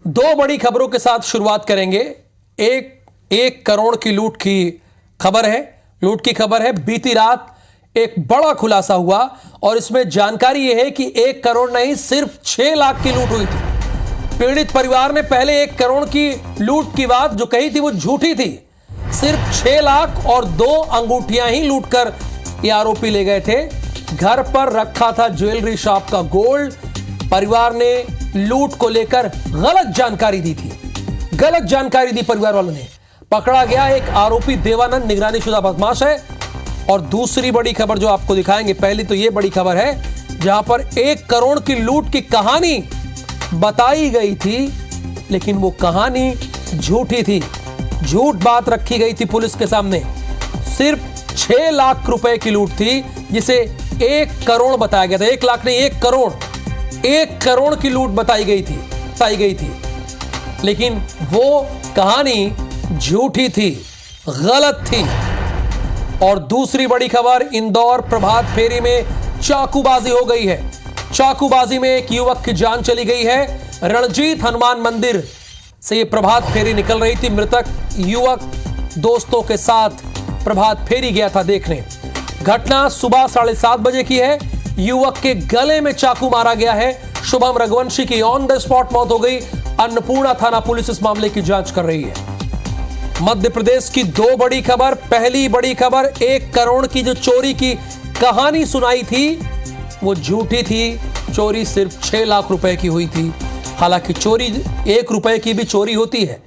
दो बड़ी खबरों के साथ शुरुआत करेंगे। एक करोड़ की लूट की खबर है। लूट की खबर है। बीती रात एक बड़ा खुलासा हुआ और इसमें जानकारी यह है कि 1 करोड़ नहीं, सिर्फ 6 लाख की लूट हुई थी। पीड़ित परिवार ने पहले 1 करोड़ की लूट की बात जो कही थी वो झूठी थी। सिर्फ 6 लाख और 2 अंगूठियां ही लूटकर ये आरोपी ले गए थे। घर पर रखा था ज्वेलरी शॉप का गोल्ड। परिवार ने लूट को लेकर गलत जानकारी दी थी। गलत जानकारी दी परिवार वालों ने। पकड़ा गया एक आरोपी देवानंद निगरानीशुदा बदमाश है। और दूसरी बड़ी खबर जो आपको दिखाएंगे, पहली तो ये बड़ी खबर है जहां पर 1 करोड़ की लूट की कहानी बताई गई थी, लेकिन वो कहानी झूठी थी। झूठ बात रखी गई थी पुलिस के सामने। सिर्फ 6 लाख रुपए की लूट थी जिसे 1 करोड़ बताया गया था। 1 लाख नहीं, 1 करोड़। 1 करोड़ की लूट बताई गई थी, लेकिन वो कहानी झूठी थी, गलत थी। और दूसरी बड़ी खबर, इंदौर प्रभात फेरी में चाकूबाजी हो गई है। चाकूबाजी में एक युवक की जान चली गई है। रणजीत हनुमान मंदिर से ये प्रभात फेरी निकल रही थी। मृतक युवक दोस्तों के साथ प्रभात फेरी गया था देखने। घटना सुबह 7:30 बजे की है। युवक के गले में चाकू मारा गया है। शुभम रघुवंशी की ऑन द स्पॉट मौत हो गई। अन्नपूर्णा थाना पुलिस इस मामले की जांच कर रही है। मध्य प्रदेश की 2 बड़ी खबर। पहली बड़ी खबर, 1 करोड़ की जो चोरी की कहानी सुनाई थी वो झूठी थी। चोरी सिर्फ 6 लाख रुपए की हुई थी। हालांकि चोरी 1 रुपए की भी चोरी होती है,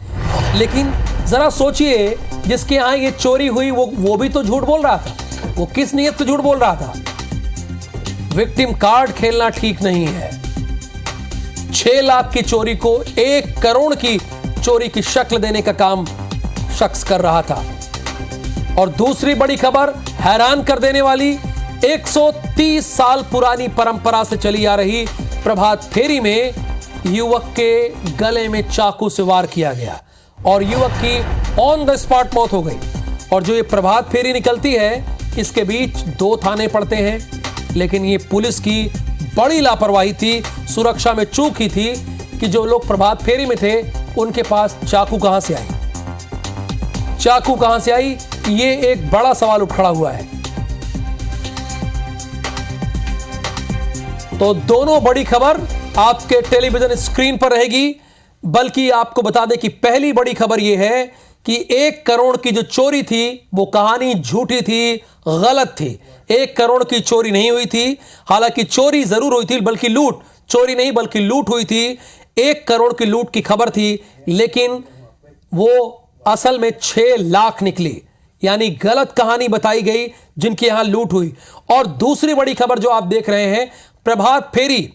लेकिन जरा सोचिए जिसके यहां ये चोरी हुई वो भी तो झूठ बोल रहा था। वो किस नियत से झूठ बोल रहा था? विक्टिम कार्ड खेलना ठीक नहीं है। 6 लाख की चोरी को 1 करोड़ की चोरी की शक्ल देने का काम शख्स कर रहा था। और दूसरी बड़ी खबर, हैरान कर देने वाली, 130 साल पुरानी परंपरा से चली आ रही प्रभात फेरी में युवक के गले में चाकू से वार किया गया और युवक की ऑन द स्पॉट मौत हो गई। और जो ये प्रभात फेरी निकलती है, इसके बीच 2 थाने पड़ते हैं, लेकिन ये पुलिस की बड़ी लापरवाही थी, सुरक्षा में चूक ही थी कि जो लोग प्रभात फेरी में थे उनके पास चाकू कहां से आई। चाकू कहां से आई, ये एक बड़ा सवाल उठ खड़ा हुआ है। तो दोनों बड़ी खबर आपके टेलीविजन स्क्रीन पर रहेगी। बल्कि आपको बता दें कि पहली बड़ी खबर यह है कि 1 करोड़ की जो चोरी थी वो कहानी झूठी थी, गलत थी। 1 करोड़ की चोरी नहीं हुई थी। हालांकि चोरी जरूर हुई थी, बल्कि लूट, चोरी नहीं बल्कि लूट हुई थी। 1 करोड़ की लूट की खबर थी, लेकिन वो असल में 6 लाख निकली। यानी गलत कहानी बताई गई जिनके यहां लूट हुई। और दूसरी बड़ी खबर जो आप देख रहे हैं, प्रभात फेरी,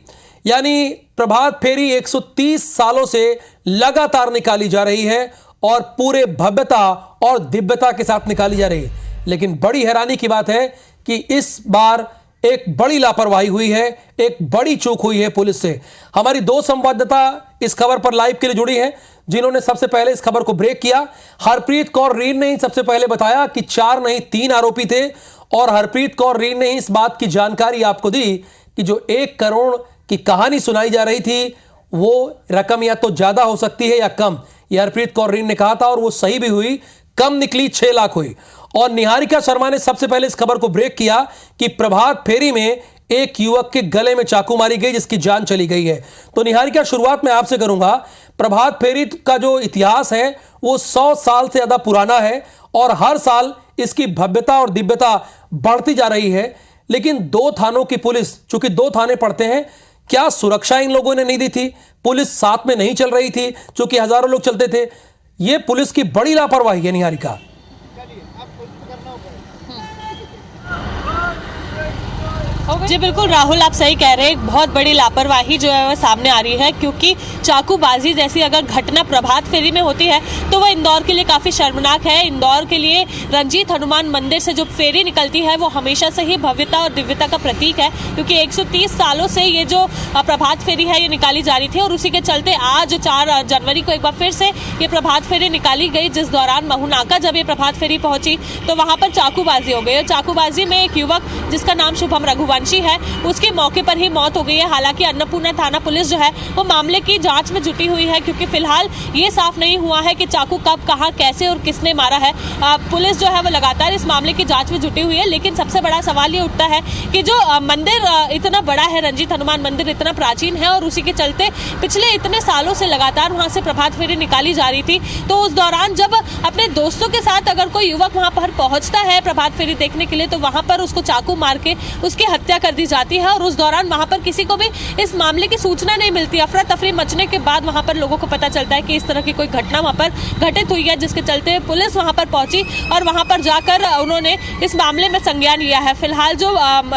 यानी प्रभात फेरी 130 सालों से लगातार निकाली जा रही है और पूरे भव्यता और दिव्यता के साथ निकाली जा रही है। लेकिन बड़ी हैरानी की बात है कि इस बार एक बड़ी लापरवाही हुई है, एक बड़ी चूक हुई है पुलिस से। हमारी 2 संवाददाता इस खबर पर लाइव के लिए जुड़ी हैं, जिन्होंने सबसे पहले इस खबर को ब्रेक किया। हरप्रीत कौर रीन ने ही सबसे पहले बताया कि 4 नहीं 3 आरोपी थे। और हरप्रीत कौर रीन ने इस बात की जानकारी आपको दी कि जो 1 करोड़ की कहानी सुनाई जा रही थी वो रकम या तो ज्यादा हो सकती है या कम। ये हरप्रीत कौर रीन ने कहा था और वो सही भी हुई। कम निकली, 6 लाख हुई। और निहारिका शर्मा ने सबसे पहले इस खबर को ब्रेक किया कि प्रभात फेरी में एक युवक के गले में चाकू मारी गई जिसकी जान चली गई है। तो निहारिका, शुरुआत मैं आपसे करूंगा। प्रभात फेरी का जो इतिहास है वो 100 साल से ज्यादा पुराना है और हर साल इसकी भव्यता और दिव्यता बढ़ती जा रही है। लेकिन 2 थानों की पुलिस, चूंकि 2 थाने पड़ते हैं, क्या सुरक्षा इन लोगों ने नहीं दी थी? पुलिस साथ में नहीं चल रही थी, चूंकि हजारों लोग चलते थे। यह पुलिस की बड़ी लापरवाही है निहारिका। जी बिल्कुल राहुल, आप सही कह रहे हैं। एक बहुत बड़ी लापरवाही जो है वह सामने आ रही है, क्योंकि चाकूबाजी जैसी अगर घटना प्रभात फेरी में होती है तो वह इंदौर के लिए काफ़ी शर्मनाक है। इंदौर के लिए रंजीत हनुमान मंदिर से जो फेरी निकलती है वो हमेशा से ही भव्यता और दिव्यता का प्रतीक है, क्योंकि 130 सालों से ये जो प्रभात फेरी है ये निकाली जा रही थी। और उसी के चलते आज 4 जनवरी को एक बार फिर से ये प्रभात फेरी निकाली गई, जिस दौरान महूनाका जब ये प्रभात फेरी पहुंची तो वहाँ पर चाकूबाजी हो गई। और चाकूबाजी में एक युवक जिसका नाम शुभम रघुवंशी शिवांशी है उसकी मौके पर ही मौत हो गई है। हालांकि अन्नपूर्णा थाना पुलिस जो है वो मामले की जांच में जुटी हुई है, क्योंकि फिलहाल ये साफ नहीं हुआ है कि चाकू कब, कहां, कैसे और किसने मारा है। पुलिस जो है वो लगातार इस मामले की जांच में जुटी हुई है। लेकिन सबसे बड़ा सवाल ये उठता है कि जो मंदिर इतना बड़ा है, रंजीत हनुमान मंदिर इतना प्राचीन है, और उसी के चलते पिछले इतने सालों से लगातार वहां से प्रभात फेरी निकाली जा रही थी, तो उस दौरान जब अपने दोस्तों के साथ अगर कोई युवक वहां पर पहुंचता है प्रभात फेरी देखने के लिए, तो वहां पर उसको चाकू मार के उसकी हत्या कर दी जाती है। और उस दौरान वहां पर किसी को भी इस मामले की सूचना नहीं मिलती। अफरा तफरी मचने के बाद वहां पर लोगों को पता चलता है कि इस तरह की कोई घटना वहां पर घटित हुई है, जिसके चलते पुलिस वहां पर पहुंची और वहां पर जाकर उन्होंने इस मामले में संज्ञान लिया है। फिलहाल जो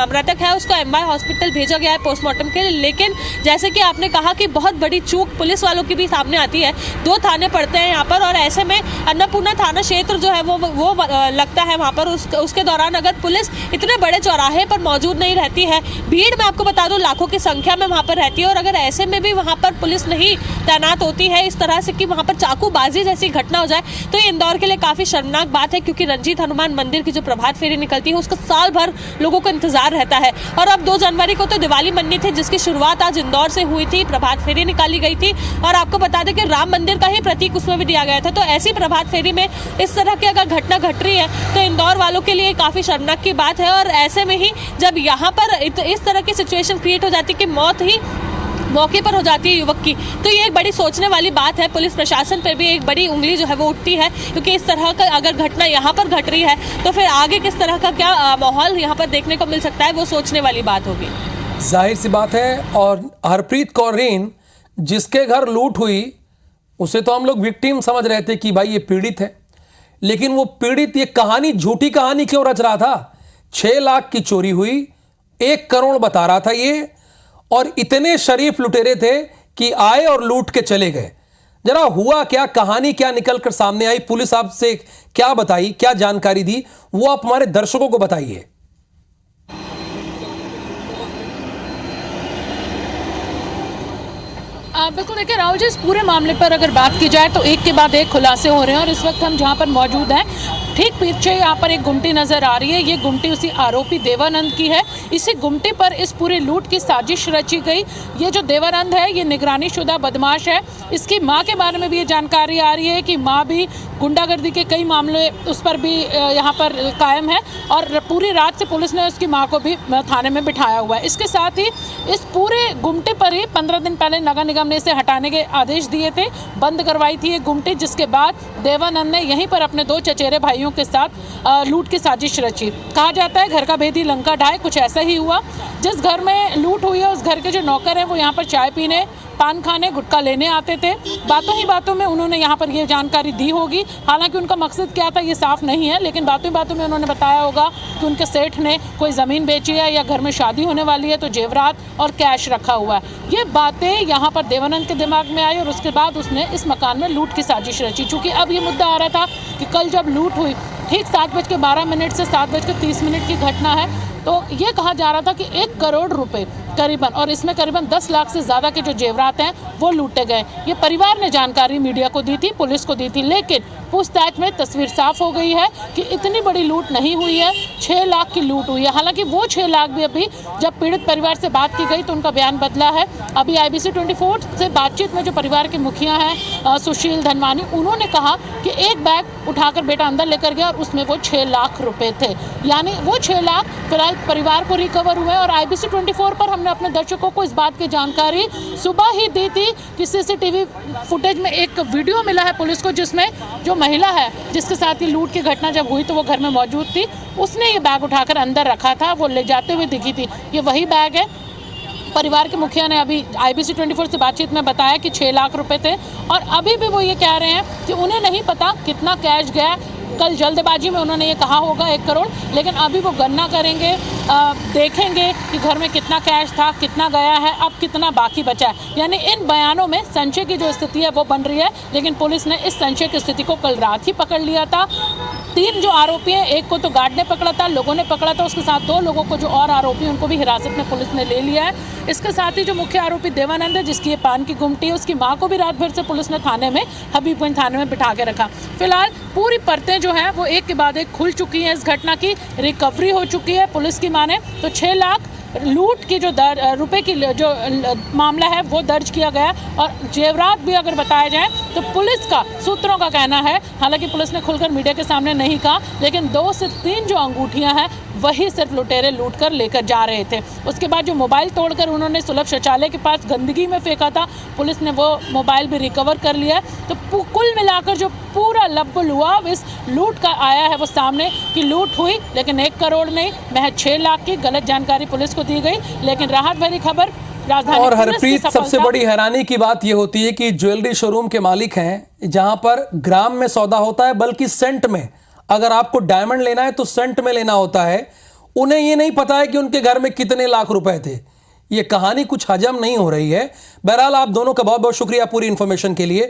मृतक है उसको एमवाई हॉस्पिटल भेजा गया है पोस्टमार्टम के लिए। लेकिन जैसे कि आपने कहा कि बहुत बड़ी चूक पुलिस वालों की भी सामने आती है। 2 थाने पड़ते हैं यहाँ पर, और ऐसे में अन्नपूर्णा थाना क्षेत्र जो है वो लगता है वहाँ पर। उसके दौरान अगर पुलिस इतने बड़े चौराहे पर मौजूद नहीं रहती है, भीड़ में आपको बता दूं लाखों की संख्या में वहाँ पर रहती है, और अगर ऐसे में भी वहाँ पर पुलिस नहीं तैनात होती है इस तरह से कि वहाँ पर चाकूबाजी जैसी घटना हो जाए, तो ये इंदौर के लिए काफी शर्मनाक बात है। क्योंकि रंजीत हनुमान मंदिर की जो प्रभात फेरी निकलती है उसका साल भर लोगों को इंतजार रहता है। और अब 2 जनवरी को तो दिवाली मननी थी, जिसकी शुरुआत आज इंदौर से हुई थी, प्रभात फेरी निकाली गई थी। और आपको बता दें कि राम मंदिर का ही प्रतीक उसमें भी दिया गया था। तो ऐसी प्रभात फेरी में इस तरह की अगर घटना घट रही है तो इंदौर वालों के लिए काफी शर्मनाक की बात है। और ऐसे में ही जब यहाँ पर इस तरह की सिचुएशन क्रिएट हो जाती है कि मौत ही मौके पर हो जाती है युवक की, तो ये एक बड़ी सोचने वाली बात है। पुलिस प्रशासन पर भी एक बड़ी उंगली जो है वो उठती है, क्योंकि इस तरह का अगर घटना यहाँ पर घट रही है तो फिर आगे किस तरह का क्या माहौल यहाँ पर देखने को मिल सकता है, वो सोचने वाली बात होगी। जाहिर सी बात है। और हरप्रीत कौर रीन जिसके घर लूट हुई उसे तो हम लोग विक्टिम समझ रहे थे कि भाई ये पीड़ित है, लेकिन वो पीड़ित ये कहानी, झूठी कहानी क्यों रच रहा था? 6 लाख की चोरी हुई, 1 करोड़ बता रहा था ये, और इतने शरीफ लुटेरे थे कि आए और लूट के चले गए। जरा हुआ क्या, कहानी क्या निकल कर सामने आई, पुलिस आपसे क्या बताई, क्या जानकारी दी, वो आप हमारे दर्शकों को बताइए। बिल्कुल, देखिए राहुल जी, इस पूरे मामले पर अगर बात की जाए तो एक के बाद एक खुलासे हो रहे हैं। और इस वक्त हम जहां पर मौजूद हैं, ठीक पीछे यहाँ पर एक गुमटी नज़र आ रही है। ये गुमटी उसी आरोपी देवानंद की है। इसी गुमटी पर इस पूरे लूट की साजिश रची गई। ये जो देवानंद है ये निगरानी शुदा बदमाश है। इसकी माँ के बारे में भी ये जानकारी आ रही है कि माँ भी गुंडागर्दी के कई मामले उस पर भी यहाँ पर कायम है, और पूरी रात से पुलिस ने उसकी माँ को भी थाने में बिठाया हुआ है। इसके साथ ही इस पूरे गुमटी पर ही 15 दिन पहले नगर निगम ने इसे हटाने के आदेश दिए थे, बंद करवाई थी ये गुमटी, जिसके बाद देवानंद ने यहीं पर अपने 2 चचेरे भाइयों के साथ लूट की साजिश रची। कहा जाता है घर का भेदी लंका ढाए, कुछ ऐसा ही हुआ। जिस घर में लूट हुई है उस घर के जो नौकर हैं वो यहाँ पर चाय पीने, पान खाने, गुटखा लेने आते थे। बातों ही बातों में उन्होंने यहाँ पर ये जानकारी दी होगी। हालांकि उनका मकसद क्या था ये साफ नहीं है, लेकिन बातों ही बातों में उन्होंने बताया होगा कि उनके सेठ ने कोई ज़मीन बेची है या घर में शादी होने वाली है तो जेवरात और कैश रखा हुआ है। ये बातें यहाँ पर देवानंद के दिमाग में आई और उसके बाद उसने इस मकान में लूट की साजिश रची। चूँकि अब ये मुद्दा आ रहा था कि कल जब लूट हुई ठीक 7:12 से 7:30 की घटना है, तो ये कहा जा रहा था कि 1 करोड़ रुपए करीबन, और इसमें करीबन 10 लाख से ज़्यादा के जो जेवरात हैं वो लूटे गए। ये परिवार ने जानकारी मीडिया को दी थी, पुलिस को दी थी, लेकिन पूछताछ में तस्वीर साफ हो गई है कि इतनी बड़ी लूट नहीं हुई है, 6 लाख की लूट हुई है। हालांकि वो 6 लाख भी अभी जब पीड़ित परिवार से बात की गई तो उनका बयान बदला है। अभी IBC 24 से बातचीत में जो परिवार के मुखिया हैं सुशील धनवानी, उन्होंने कहा कि एक बैग उठाकर बेटा अंदर लेकर गया और उसमें वो 6 लाख रुपए थे। यानी वो 6 लाख फिलहाल परिवार को रिकवर हुए। और IBC 24 पर हमने अपने दर्शकों को इस बात की जानकारी सुबह ही दी थी कि CCTV फुटेज में एक वीडियो मिला है पुलिस को, जिसमें जो महिला है जिसके साथ ही लूट की घटना जब हुई तो वो घर में मौजूद थी, उसने ये बैग उठाकर अंदर रखा था, वो ले जाते हुए दिखी थी। ये वही बैग है। परिवार के मुखिया ने अभी IBC 24 से बातचीत में बताया कि 6 लाख रुपए थे, और अभी भी वो ये कह रहे हैं कि उन्हें नहीं पता कितना कैश गया। कल जल्दबाजी में उन्होंने ये कहा होगा 1 करोड़, लेकिन अभी वो गणना करेंगे, देखेंगे कि घर में कितना कैश था, कितना गया है, अब कितना बाकी बचा है। यानी इन बयानों में संशय की जो स्थिति है वो बन रही है, लेकिन पुलिस ने इस संशय की स्थिति को कल रात ही पकड़ लिया था। 3 जो आरोपी हैं, एक को तो गार्ड ने पकड़ा था, लोगों ने पकड़ा था, उसके साथ 2 लोगों को जो और आरोपी उनको भी हिरासत में पुलिस ने ले लिया है। इसके साथ ही जो मुख्य आरोपी देवानंद है, जिसकी ये पान की गुमटी है, उसकी मां को भी रात भर से पुलिस ने थाने में, हबीबगंज थाने में बिठा के रखा। फिलहाल पूरी परतें जो हैं वो एक के बाद एक खुल चुकी हैं। इस घटना की रिकवरी हो चुकी है पुलिस की माने तो 6 लाख लूट की जो रुपए की जो मामला है वो दर्ज किया गया और जेवरात भी अगर बताया जाए तो पुलिस का सूत्रों का कहना है, हालांकि पुलिस ने खुलकर मीडिया के सामने नहीं कहा, लेकिन 2 से 3 जो अंगूठियां हैं वही सिर्फ लुटेरे लूट कर लेकर जा रहे थे। उसके बाद जो मोबाइल तोड़कर उन्होंने सुलभ शौचालय के पास गंदगी में फेंका था, पुलिस ने वो मोबाइल भी रिकवर कर लिया। तो कुल मिलाकर जो पूरा लब्बुल हुआ इस लूट का आया है वो सामने कि लूट हुई, लेकिन 1 करोड़ नहीं, महज 6 लाख की गलत जानकारी पुलिस को दी गई। लेकिन राहत भरी खबर राजधानी और पुलिस की हरप्रीत, सबसे सफलता। बड़ी हैरानी की बात यह होती है कि ज्वेलरी शोरूम के मालिक हैं जहां पर ग्राम में सौदा होता है, बल्कि सेंट में। अगर आपको डायमंड लेना है तो सेंट में लेना होता है। उन्हें ये नहीं पता है कि उनके घर में कितने लाख रुपए थे। ये कहानी कुछ हजम नहीं हो रही है। बहरहाल, आप दोनों का बहुत बहुत शुक्रिया पूरी इंफॉर्मेशन के लिए।